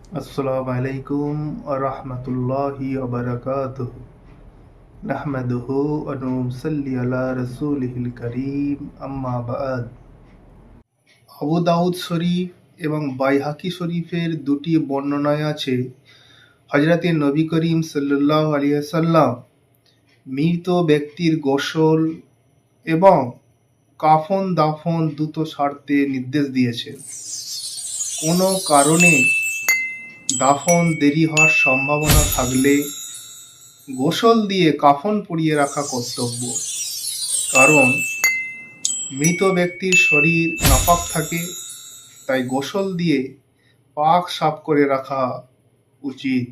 আসসালামু আলাইকুম ওয়া রাহমাতুল্লাহি ওয়া বারাকাতুহু। নাহমাদুহু ওয়া নুসাল্লি আলা রাসূলিহিল কারীম, আম্মা বা'দ। আবু দাউদ শরীফ এবং বাইহাকি শরীফের দুটি বর্ণনায় আছে, হযরতে নবী করিম সাল্লাল্লাহু আলাইহি ওয়াসাল্লাম মৃত ব্যক্তির গোসল এবং কাফন দাফন দ্রুত সারতে নির্দেশ দিয়েছেন। কোনো কারণে দাফন দেরি হওয়ার সম্ভাবনা থাকলে গোসল দিয়ে কাফন পরিয়ে রাখা কর্তব্য। কারণ মৃত ব্যক্তির শরীর নাপাক থাকে, তাই গোসল দিয়ে পাক সাফ করে রাখা উচিত।